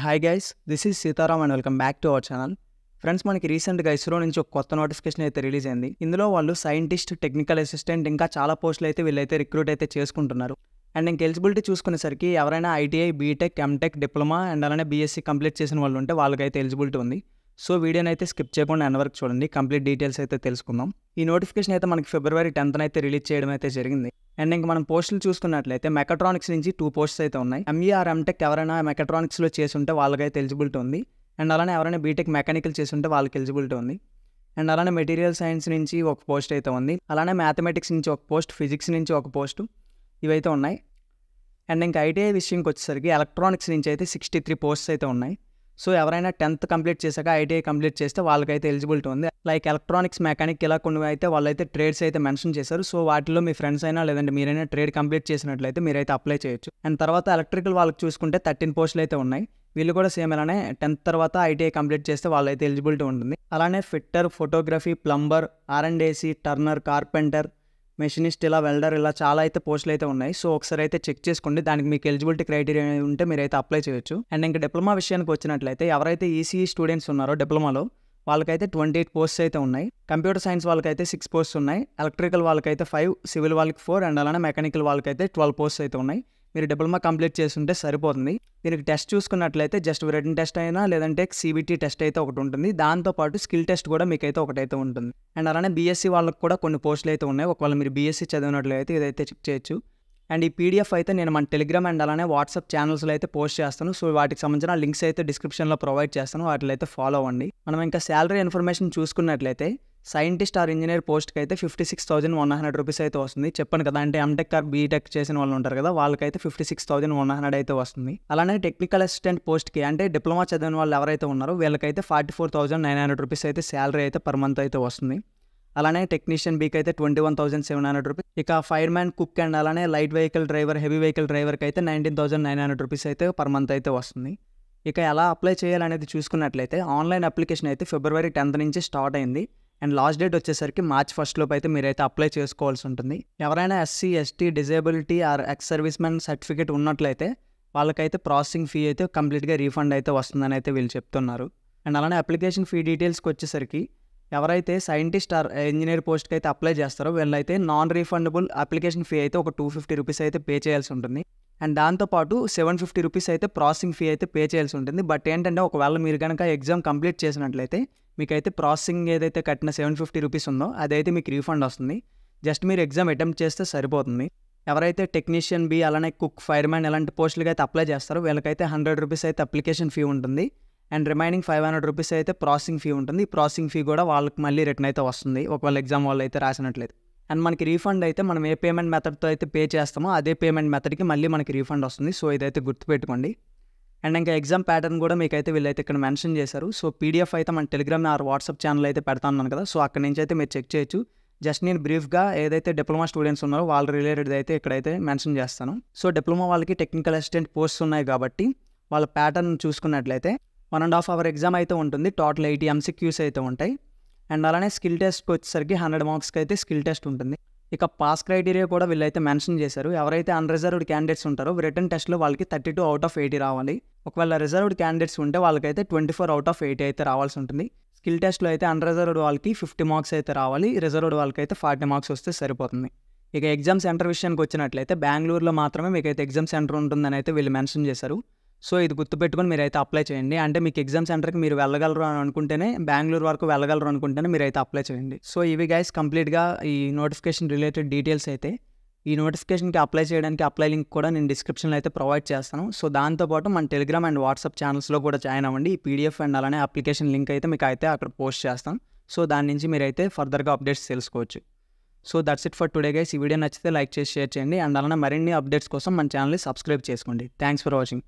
Hi guys, this is Sitaram and welcome back to our channel. Friends, మనకి రీసెంట్గా ఇస్రో నుంచి ఒక కొత్త నోటిఫికేషన్ అయితే రిలీజ్ అయింది. ఇందులో వాళ్ళు సైంటిస్ట్, టెక్నికల్ అసిస్టెంట్ ఇంకా చాలా పోస్టులు అయితే వీళ్ళైతే రిక్రూట్ అయితే చేసుకుంటున్నారు. అండ్ ఇంక ఎలిజిబిలిటీ చూసుకునేసరికి ఎవరైనా ITI, BTech, MTech, diploma and అలానే బీఎస్సీ కంప్లీట్ చేసిన వాళ్ళు ఉంటే వాళ్ళకైతే ఎలిజిబిలిటీ ఉంది. సో వీడియోని అయితే స్కిప్ చేయకుండా ఎండ్ వరకు చూడండి, కంప్లీట్ డీటెయిల్స్ అయితే తెలుసుకుందాం. ఈ నోటిఫికేషన్ అయితే మనకి February 10th అయితే రిలీజ్ చేయడం అయితే జరిగింది. అండ్ ఇంక మనం పోస్టులు చూసుకున్నట్లయితే మెకాట్రానిక్స్ నుంచి 2 పోస్ట్స్ అయితే ఉన్నాయి. ఎంఈఆర్, ఎంటెక్ ఎవరైనా మెకాట్రానిక్స్లో చేసి ఉంటే వాళ్ళకైతే ఎలిజిబిలిటీ ఉంది. అండ్ అలానే ఎవరైనా బీటెక్ మెకానికల్ చేసి ఉంటే వాళ్ళకి ఎలిజిబిలిటీ ఉంది. అండ్ అలానే మెటీరియల్ సైన్స్ నుంచి ఒక పోస్ట్ అయితే ఉంది. అలానే మ్యాథమెటిక్స్ నుంచి ఒక పోస్ట్, ఫిజిక్స్ నుంచి ఒక పోస్టు, ఇవైతే ఉన్నాయి. అండ్ ఇంకా ఐటీఐ విషయంకి వచ్చేసరికి ఎలక్ట్రానిక్స్ నుంచి అయితే 63 పోస్ట్స్ అయితే ఉన్నాయి. సో ఎవరైనా 10th కంప్లీట్ చేశాక ఐటీఐ కంప్లీట్ చేస్తే వాళ్ళకైతే ఎలిజిబిలిటీ ఉంది. లైక్ ఎలక్ట్రానిక్స్, మెకానిక్ ఇలా కొన్ని అయితే వాళ్ళైతే ట్రేడ్స్ అయితే మెన్షన్ చేశారు. సో వాటిలో మీ ఫ్రెండ్స్ అయినా లేదంటే మీరైనా ట్రేడ్ కంప్లీట్ చేసినట్లయితే మీరైతే అప్లై చేయొచ్చు. అండ్ తర్వాత ఎలక్ట్రికల్ వాళ్ళకి చూసుకుంటే 13 పోస్టులు అయితే ఉన్నాయి. వీళ్ళు కూడా సేమ్ అలానే 10th తర్వాత ఐటీఐ కంప్లీట్ చేస్తే వాళ్ళైతే ఎలిజిబిలిటీ ఉంటుంది. అలానే fitter, photography, plumber, R&AC, Turner, carpenter, machinist, ఇలా వెల్డర్, ఇలా చాలా అయితే పోస్టులు అయితే ఉన్నాయి. సో ఒకసారి అయితే చెక్ చేసుకోండి, దానికి మీకు ఎలిజిబిలిటీ క్రైటీరియా ఉంటే మీరైతే అప్లై చేయొచ్చు. అండ్ ఇంకా డిప్లొమా విషయానికి వచ్చినట్లయితే ఎవరైతే ఈసీఈ స్టూడెంట్స్ ఉన్నారో డిప్లొమాలో వాళ్ళకైతే 28 పోస్ట్స్ అయితే ఉన్నాయి. కంప్యూటర్ సైన్స్ వాళ్ళకైతే 6 పోస్ట్స్ ఉన్నాయి. ఎలక్ట్రికల్ వాళ్ళకైతే 5, సివిల్ వాళ్ళకి 4 అండ్ అలానే మెకానికల్ వాళ్ళకైతే 12 పోస్ట్స్ అయితే ఉన్నాయి. మీరు డిప్లొమా కంప్లీట్ చేస్తుంటే సరిపోతుంది. దీనికి టెస్ట్ చూసుకున్నట్లయితే జస్ట్ రిటన్ టెస్ట్ అయినా లేదంటే CBT టెస్ట్ అయితే ఒకటి ఉంటుంది. దాంతోపాటు స్కిల్ టెస్ట్ కూడా మీకైతే ఒకటైతే ఉంటుంది. అండ్ అలానే బీఎస్సీ వాళ్ళకి కూడా కొన్ని పోస్టులు అయితే ఉన్నాయి. ఒకవేళ మీరు బీఎస్సీ చదివినట్లయితే ఇదైతే చెక్ చేయొచ్చు. అండ్ ఈ పీడిఎఫ్ అయితే నేను మన టెలిగ్రామ్ అండ్ అలానే వాట్సాప్ ఛానల్స్లో అయితే పోస్ట్ చేస్తాను. సో వాటికి సంబంధించిన లింక్స్ అయితే డిస్క్రిప్షన్లో ప్రొవైడ్ చేస్తాను, వాటిలో అయితే ఫాలో అవ్వండి. మనం ఇంకా శాలరీ ఇన్ఫర్మేషన్ చూసుకున్నట్లయితే సైంటిస్ట్ ఆర్ ఇంజనీర్ పోస్ట్కి అయితే 56,100 రూపీస్ అయితే వస్తుంది. చెప్పాను కదా, అంటే ఎంటెక్ ఆర్ బీటెక్ చేసిన వాళ్ళు ఉంటారు కదా, వాళ్ళకైతే 56,100 అయితే వస్తుంది. అలానే టెక్నికల్ అసిస్టెంట్ పోస్ట్కి అంటే డిప్లొమా చదివిన వాళ్ళు ఎవరైతే ఉన్నారో వీళ్ళకైతే 44,900 రూపీస్ అయితే శాలరీ అయితే పర్ మంత్ అయితే వస్తుంది. అలానే టెక్నీషియన్ బీకి అయితే 21,700 రూపీస్. ఇక ఫైర్ మ్యాన్, కుక్ అండ్ అలానే light vehicle driver, heavy vehicle డ్రైవర్కి అయితే 19,900 రూపీస్ అయితే పర్ మంత్ అయితే వస్తుంది. ఇక ఎలా అప్లై చేయాలనేది చూసుకున్నట్లయితే ఆన్లైన్ అప్లికేషన్ అయితే February 10th నుంచి స్టార్ట్ అయింది. అండ్ లాస్ట్ డేట్ వచ్చేసరికి March 1st లోపు అయితే మీరైతే అప్లై చేసుకోవాల్సి ఉంటుంది. ఎవరైనా SC, ST, disability or ex service man certificate ఉన్నట్లయితే వాళ్ళకైతే ప్రాసెసింగ్ ఫీ అయితే కంప్లీట్గా రీఫండ్ అయితే వస్తుందని అయితే వీళ్ళు చెప్తున్నారు. అండ్ అలానే అప్లికేషన్ ఫీ డీటెయిల్స్కి వచ్చేసరికి ఎవరైతే సైంటిస్ట్ ఆర్ ఇంజనీర్ పోస్ట్కి అయితే అప్లై చేస్తారో వీళ్ళైతే నాన్ రీఫండబుల్ అప్లికేషన్ ఫీ అయితే ఒక 250 రూపీస్ అయితే పే చేయాల్సి ఉంటుంది. అండ్ దాంతోపాటు 750 రూపీస్ అయితే ప్రాసెసింగ్ ఫీ అయితే పే చేయాల్సి ఉంటుంది. బట్ ఏంటంటే ఒకవేళ మీరు కనుక ఎగ్జామ్ కంప్లీట్ చేసినట్లయితే మీకైతే ప్రాసెసింగ్ ఏదైతే కట్టిన 750 రూపీస్ ఉందో అదైతే మీకు రీఫండ్ వస్తుంది. జస్ట్ మీరు ఎగ్జామ్ అటెంప్ట్ చేస్తే సరిపోతుంది. ఎవరైతే టెక్నీషియన్ బి, అలానే కుక్, ఫైర్ మ్యాన్ ఇలాంటి పోస్టులకి అయితే అప్లై చేస్తారో వీళ్ళకైతే 100 రూపీస్ అయితే అప్లికేషన్ ఫీ ఉంటుంది. అండ్ రిమైనింగ్ 500 రూపీస్ అయితే ప్రాసెసింగ్ ఫీ ఉంటుంది. ఈ ప్రాసెసింగ్ ఫీ కూడా వాళ్ళకి మళ్ళీ రిటర్న్ అయితే వస్తుంది ఒకవేళ ఎగ్జామ్ వాళ్ళు అయితే రాసినట్లయితే. అండ్ మనకి రీఫండ్ అయితే మనం ఏ పేమెంట్ మెథడ్తో అయితే పే చేస్తామో అదే పేమెంట్ మెథడ్కి మళ్ళీ మనకి రీఫండ్ వస్తుంది. సో ఇదైతే గుర్తుపెట్టుకోండి. అండ్ ఇంకా ఎగ్జామ్ ప్యాటర్న్ కూడా మీకైతే వీళ్ళైతే ఇక్కడ మెన్షన్ చేశారు. సో పీడిఎఫ్ అయితే మన టెలిగ్రామ్ ఆర్ వాట్సాప్ ఛానల్ అయితే పెడతాను కదా, సో అక్కడ నుంచి అయితే మీరు చెక్ చేయొచ్చు. జస్ట్ నేను బ్రీఫ్గా ఏదైతే డిప్లొమా స్టూడెంట్స్ ఉన్నారో వాళ్ళ రిలేటెడ్ అయితే ఇక్కడైతే మెన్షన్ చేస్తాను. సో డిప్లొమా వాళ్ళకి టెక్నికల్ అసిస్టెంట్ పోస్ట్స్ ఉన్నాయి కాబట్టి వాళ్ళ ప్యాటర్న్ చూసుకున్నట్లయితే 1.5 hour ఎగ్జామ్ అయితే ఉంటుంది. టోటల్ 80 MCQs అయితే ఉంటాయి. అండ్ అలానే స్కిల్ టెస్ట్కి వచ్చేసరికి 100 మార్క్స్కి అయితే స్కిల్ టెస్ట్ ఉంటుంది. ఇక పాస్ క్రైటీరియా కూడా వీళ్ళైతే మెన్షన్ చేశారు. ఎవరైతే అన్రిజర్వ్డ్ క్యాండిడేట్స్ ఉంటారో రిటర్న్ టెస్ట్లో వాళ్ళకి 32 out of 80 రావాలి. ఒకవేళ రిజర్వ్డ్ క్యాండిడేట్స్ ఉంటే వాళ్ళకైతే 24 out of 80 అయితే రావాల్సి ఉంటుంది. స్కిల్ టెస్ట్లో అయితే అన్రిజర్వ్డ్ వాళ్ళకి 50 మార్క్స్ అయితే రావాలి, రిజర్వ్డ్ వాళ్ళకి అయితే 40 మార్క్స్ వస్తే సరిపోతుంది. ఇక ఎగ్జామ్ సెంటర్ విషయానికి వచ్చినట్లయితే బెంగళూరులో మాత్రమే మీకైతే ఎగ్జామ్ సెంటర్ ఉంటుందని అయితే వీళ్ళు మెన్షన్ చేశారు. సో ఇది గుర్తుపెట్టుకొని మీరైతే అప్లై చేయండి. అంటే మీకు ఎగ్జామ్ సెంటర్కి మీరు వెళ్ళగలరు అని అనుకుంటేనే, బెంగళూరు వరకు వెళ్ళగలరు అనుకుంటేనే మీరైతే అప్లై చేయండి. సో ఇవి గైస్ కంప్లీట్గా ఈ నోటిఫికేషన్ రిలేటెడ్ డీటెయిల్స్ అయితే. ఈ నోటిఫికేషన్కి అప్లై చేయడానికి అప్లై లింక్ కూడా నేను డిస్క్రిప్షన్లో అయితే ప్రొవైడ్ చేస్తాను. సో దాంతోపాటు మన టెలిగ్రామ్ అండ్ వాట్సాప్ ఛానల్స్లో కూడా జాయిన్ అవ్వండి. ఈ పీడిఎఫ్ అండ్ అలానే అప్లికేషన్ లింక్ అయితే మీకు అయితే అక్కడ పోస్ట్ చేస్తాం. సో దాని నుంచి మీరైతే ఫర్దర్గా అప్డేట్స్ తెలుసుకోవచ్చు. So that's it for today guys. ఈ వీడియో నచ్చితే లైక్ చేసి షేర్ చేయండి. అండ్ అలానే మరిన్ని అప్డేట్స్ కోసం మన ఛానల్ని సబ్స్క్రైబ్ చేసుకోండి. Thanks for watching.